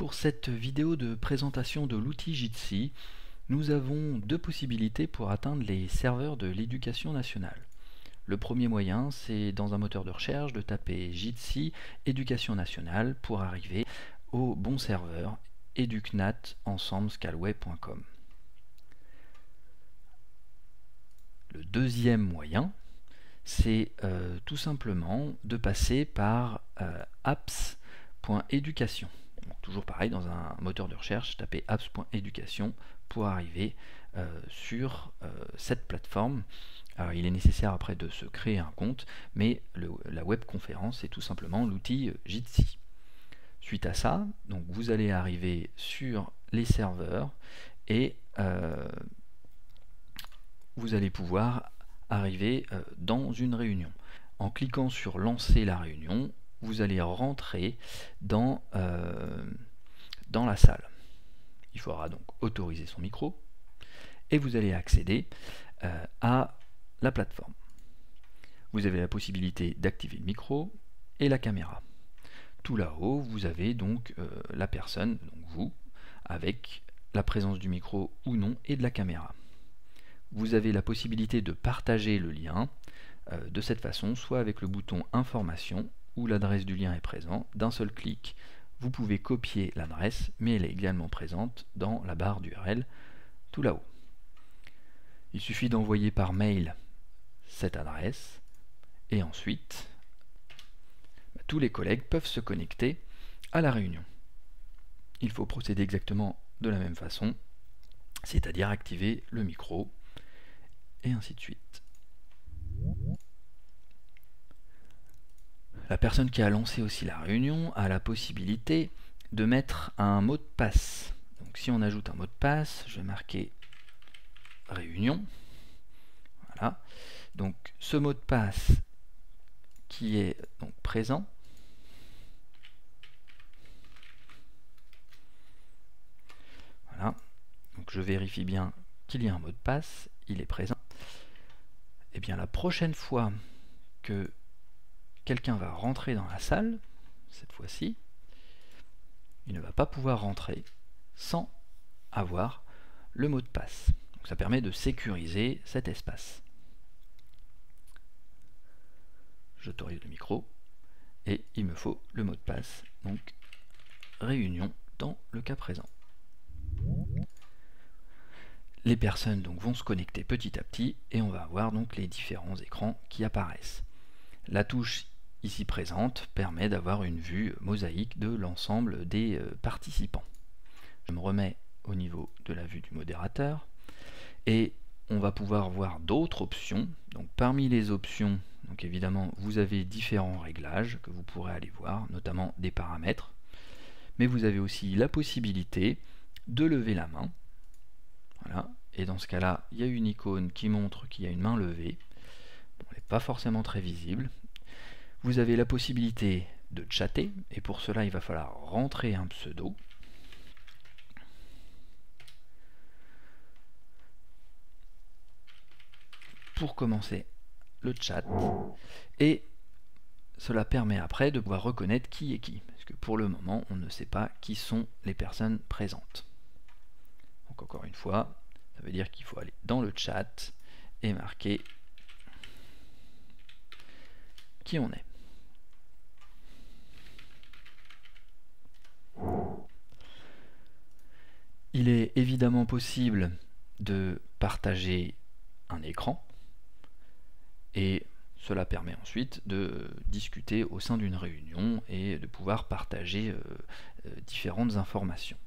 Pour cette vidéo de présentation de l'outil Jitsi, nous avons deux possibilités pour atteindre les serveurs de l'éducation nationale. Le premier moyen, c'est dans un moteur de recherche de taper Jitsi Éducation nationale pour arriver au bon serveur educnat-ensemble-scalway.com. Le deuxième moyen, c'est tout simplement de passer par apps.education. Toujours pareil, dans un moteur de recherche, tapez apps.education pour arriver sur cette plateforme. Alors, il est nécessaire après de se créer un compte, mais la webconférence, c'est tout simplement l'outil Jitsi. Suite à ça, donc vous allez arriver sur les serveurs et vous allez pouvoir arriver dans une réunion. En cliquant sur lancer la réunion, vous allez rentrer dans la salle. Il faudra donc autoriser son micro et vous allez accéder à la plateforme. Vous avez la possibilité d'activer le micro et la caméra. Tout là-haut, vous avez donc la personne, donc vous, avec la présence du micro ou non et de la caméra. Vous avez la possibilité de partager le lien de cette façon, soit avec le bouton Information, où l'adresse du lien est présente. D'un seul clic, vous pouvez copier l'adresse, mais elle est également présente dans la barre d'URL tout là-haut. Il suffit d'envoyer par mail cette adresse, et ensuite, tous les collègues peuvent se connecter à la réunion. Il faut procéder exactement de la même façon, c'est-à-dire activer le micro, et ainsi de suite. La personne qui a lancé aussi la réunion a la possibilité de mettre un mot de passe. Donc si on ajoute un mot de passe, je vais marquer réunion. Voilà. Donc ce mot de passe qui est donc présent. Voilà. Donc je vérifie bien qu'il y a un mot de passe, il est présent. Et bien la prochaine fois que quelqu'un va rentrer dans la salle, cette fois-ci, il ne va pas pouvoir rentrer sans avoir le mot de passe. Donc ça permet de sécuriser cet espace. J'autorise le micro et il me faut le mot de passe, donc réunion dans le cas présent. Les personnes donc vont se connecter petit à petit et on va avoir donc les différents écrans qui apparaissent. La touche ici présente permet d'avoir une vue mosaïque de l'ensemble des participants. Je me remets au niveau de la vue du modérateur et on va pouvoir voir d'autres options. Donc parmi les options, donc évidemment vous avez différents réglages que vous pourrez aller voir, notamment des paramètres, mais vous avez aussi la possibilité de lever la main. Voilà. Et dans ce cas-là, il y a une icône qui montre qu'il y a une main levée. Bon, elle n'est pas forcément très visible. Vous avez la possibilité de chatter, et pour cela il va falloir rentrer un pseudo. Pour commencer le chat, et cela permet après de pouvoir reconnaître qui est qui, parce que pour le moment on ne sait pas qui sont les personnes présentes. Donc encore une fois, ça veut dire qu'il faut aller dans le chat et marquer qui on est. Il est évidemment possible de partager un écran et cela permet ensuite de discuter au sein d'une réunion et de pouvoir partager différentes informations.